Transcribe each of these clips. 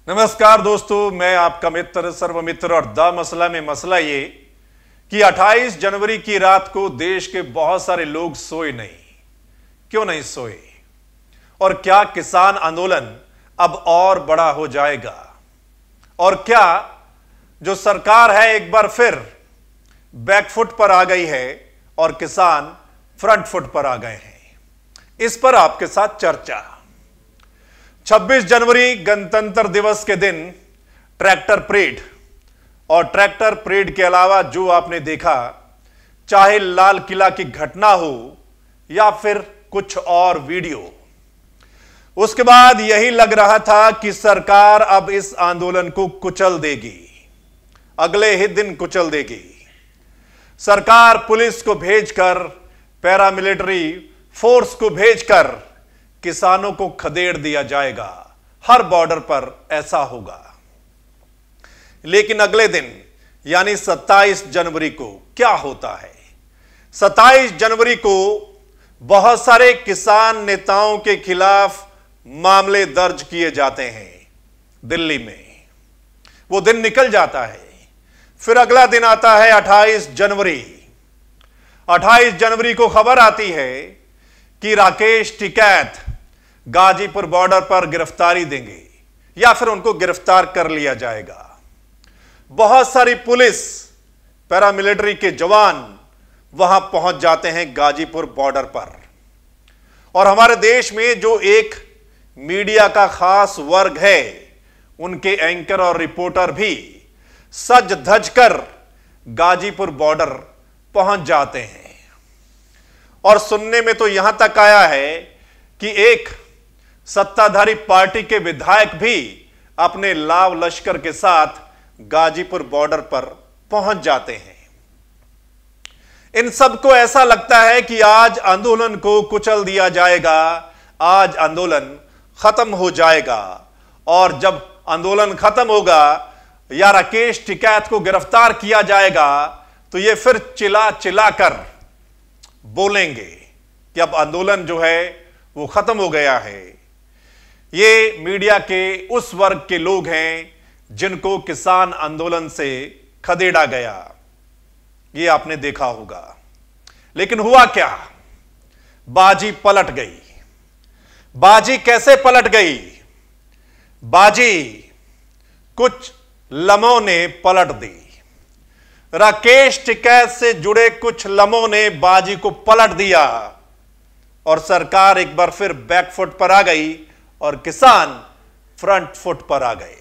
नमस्कार दोस्तों, मैं आपका मित्र सर्वमित्र और द मसला में मसला ये कि 28 जनवरी की रात को देश के बहुत सारे लोग सोए नहीं। क्यों नहीं सोए? और क्या किसान आंदोलन अब और बड़ा हो जाएगा? और क्या जो सरकार है एक बार फिर बैकफुट पर आ गई है और किसान फ्रंट फुट पर आ गए हैं? इस पर आपके साथ चर्चा। 26 जनवरी गणतंत्र दिवस के दिन ट्रैक्टर परेड और ट्रैक्टर परेड के अलावा जो आपने देखा, चाहे लाल किला की घटना हो या फिर कुछ और वीडियो, उसके बाद यही लग रहा था कि सरकार अब इस आंदोलन को कुचल देगी, अगले ही दिन कुचल देगी। सरकार पुलिस को भेजकर, पैरामिलिट्री फोर्स को भेजकर किसानों को खदेड़ दिया जाएगा। हर बॉर्डर पर ऐसा होगा। लेकिन अगले दिन यानी 27 जनवरी को क्या होता है? 27 जनवरी को बहुत सारे किसान नेताओं के खिलाफ मामले दर्ज किए जाते हैं दिल्ली में। वो दिन निकल जाता है। फिर अगला दिन आता है 28 जनवरी। 28 जनवरी को खबर आती है कि राकेश टिकैत गाजीपुर बॉर्डर पर गिरफ्तारी देंगे या फिर उनको गिरफ्तार कर लिया जाएगा। बहुत सारी पुलिस, पैरामिलिट्री के जवान वहां पहुंच जाते हैं गाजीपुर बॉर्डर पर। और हमारे देश में जो एक मीडिया का खास वर्ग है, उनके एंकर और रिपोर्टर भी सज धज कर गाजीपुर बॉर्डर पहुंच जाते हैं। और सुनने में तो यहां तक आया है कि एक सत्ताधारी पार्टी के विधायक भी अपने लाव लश्कर के साथ गाजीपुर बॉर्डर पर पहुंच जाते हैं। इन सबको ऐसा लगता है कि आज आंदोलन को कुचल दिया जाएगा, आज आंदोलन खत्म हो जाएगा। और जब आंदोलन खत्म होगा या राकेश टिकैत को गिरफ्तार किया जाएगा तो ये फिर चिल्ला चिल्ला कर बोलेंगे कि अब आंदोलन जो है वो खत्म हो गया है। ये मीडिया के उस वर्ग के लोग हैं जिनको किसान आंदोलन से खदेड़ा गया। ये आपने देखा होगा। लेकिन हुआ क्या? बाजी पलट गई। बाजी कैसे पलट गई? बाजी कुछ लम्हों ने पलट दी। राकेश टिकैत से जुड़े कुछ लम्हों ने बाजी को पलट दिया और सरकार एक बार फिर बैकफुट पर आ गई और किसान फ्रंट फुट पर आ गए।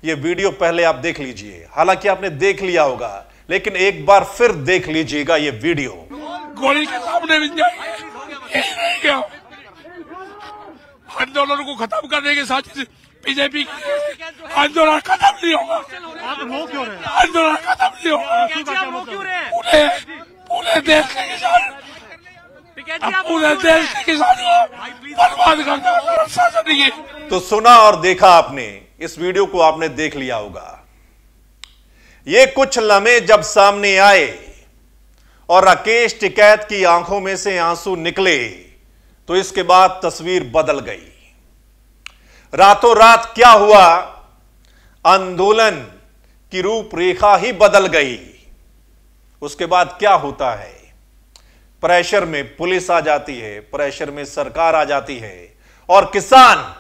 यह वीडियो पहले आप देख लीजिए, हालांकि आपने देख लिया होगा, लेकिन एक बार फिर देख लीजिएगा यह वीडियो। गोली के सामने भी क्या आंदोलन को खत्म करने के साथ बीजेपी आंदोलन खत्म नहीं होगा। आंदोलन खत्म नहीं होगा। पूरे देश के किसान, पूरे देश के किसानों बर्बाद करना। तो सुना और देखा आपने, इस वीडियो को आपने देख लिया होगा। ये कुछ लम्हे जब सामने आए और राकेश टिकैत की आंखों में से आंसू निकले तो इसके बाद तस्वीर बदल गई। रातों रात क्या हुआ? आंदोलन की रूपरेखा ही बदल गई। उसके बाद क्या होता है? प्रेशर में पुलिस आ जाती है, प्रेशर में सरकार आ जाती है और किसान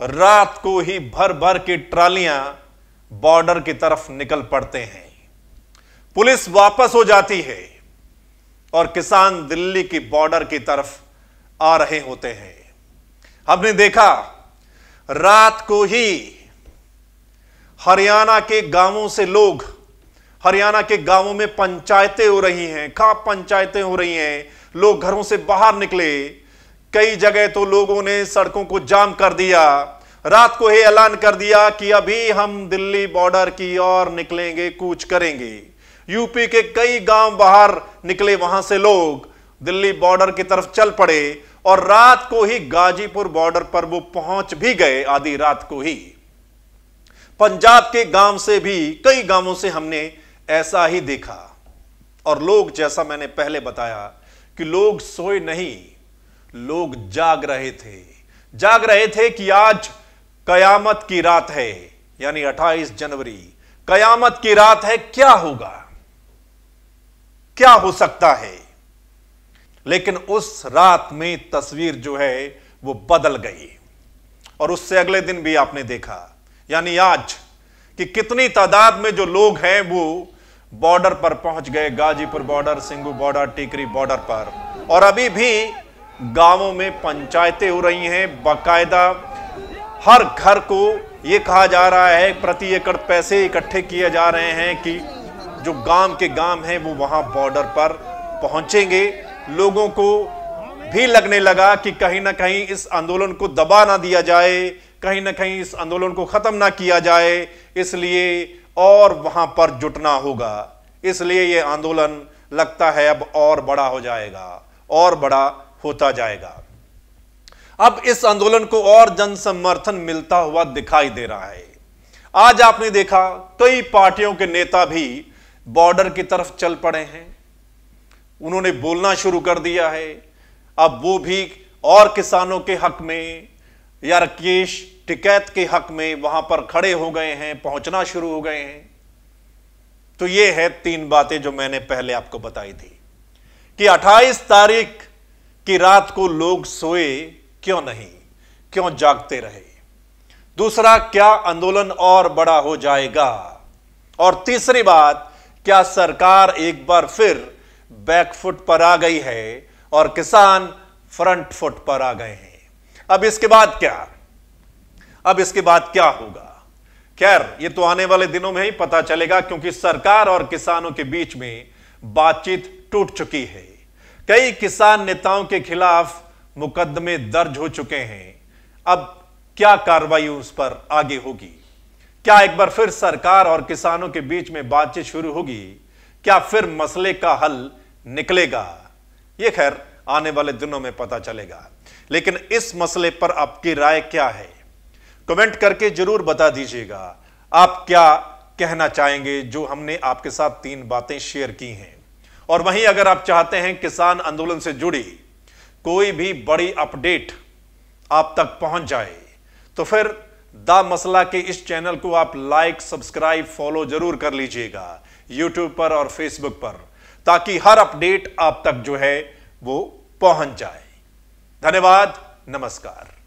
रात को ही भर भर की ट्रालियां बॉर्डर की तरफ निकल पड़ते हैं। पुलिस वापस हो जाती है और किसान दिल्ली की बॉर्डर की तरफ आ रहे होते हैं। हमने देखा रात को ही हरियाणा के गांवों से लोग, हरियाणा के गांवों में पंचायतें हो रही हैं, खाप पंचायतें हो रही हैं, लोग घरों से बाहर निकले। कई जगह तो लोगों ने सड़कों को जाम कर दिया। रात को ही ऐलान कर दिया कि अभी हम दिल्ली बॉर्डर की ओर निकलेंगे, कूच करेंगे। यूपी के कई गांव बाहर निकले, वहां से लोग दिल्ली बॉर्डर की तरफ चल पड़े और रात को ही गाजीपुर बॉर्डर पर वो पहुंच भी गए। आधी रात को ही पंजाब के गांव से भी, कई गांवों से हमने ऐसा ही देखा। और लोग, जैसा मैंने पहले बताया कि लोग सोए नहीं, लोग जाग रहे थे कि आज कयामत की रात है, यानी 28 जनवरी कयामत की रात है। क्या होगा, क्या हो सकता है? लेकिन उस रात में तस्वीर जो है वो बदल गई, और उससे अगले दिन भी आपने देखा, यानी आज, कि कितनी तादाद में जो लोग हैं वो बॉर्डर पर पहुंच गए, Ghazipur border, Singhu border, Tikri border पर। और अभी भी गांवों में पंचायतें हो रही हैं, बाकायदा हर घर को यह कहा जा रहा है, प्रति एकड़ पैसे इकट्ठे किए जा रहे हैं कि जो गांव के गांव हैं वो वहां बॉर्डर पर पहुंचेंगे। लोगों को भी लगने लगा कि कहीं ना कहीं इस आंदोलन को दबा ना दिया जाए, कहीं ना कहीं इस आंदोलन को खत्म ना किया जाए, इसलिए और वहां पर जुटना होगा। इसलिए यह आंदोलन लगता है अब और बड़ा हो जाएगा, और बड़ा होता जाएगा। अब इस आंदोलन को और जन समर्थन मिलता हुआ दिखाई दे रहा है। आज आपने देखा कई पार्टियों के नेता भी बॉर्डर की तरफ चल पड़े हैं, उन्होंने बोलना शुरू कर दिया है। अब वो भी और किसानों के हक में या राकेश टिकैत के हक में वहां पर खड़े हो गए हैं, पहुंचना शुरू हो गए हैं। तो ये है 3 बातें जो मैंने पहले आपको बताई थी कि 28 तारीख की रात को लोग सोए क्यों नहीं, क्यों जागते रहे। दूसरा, क्या आंदोलन और बड़ा हो जाएगा। और तीसरी बात, क्या सरकार एक बार फिर बैकफुट पर आ गई है और किसान फ्रंट फुट पर आ गए हैं। अब इसके बाद क्या, अब इसके बाद क्या होगा? खैर, ये तो आने वाले दिनों में ही पता चलेगा, क्योंकि सरकार और किसानों के बीच में बातचीत टूट चुकी है। कई किसान नेताओं के खिलाफ मुकदमे दर्ज हो चुके हैं। अब क्या कार्रवाई उस पर आगे होगी? क्या एक बार फिर सरकार और किसानों के बीच में बातचीत शुरू होगी? क्या फिर मसले का हल निकलेगा? यह खैर आने वाले दिनों में पता चलेगा। लेकिन इस मसले पर आपकी राय क्या है? कमेंट करके जरूर बता दीजिएगा। आप क्या कहना चाहेंगे जो हमने आपके साथ 3 बातें शेयर की हैं। और वहीं अगर आप चाहते हैं किसान आंदोलन से जुड़ी कोई भी बड़ी अपडेट आप तक पहुंच जाए, तो फिर द मसला के इस चैनल को आप लाइक, सब्सक्राइब, फॉलो जरूर कर लीजिएगा यूट्यूब पर और फेसबुक पर, ताकि हर अपडेट आप तक जो है वो पहुंच जाए। धन्यवाद, नमस्कार।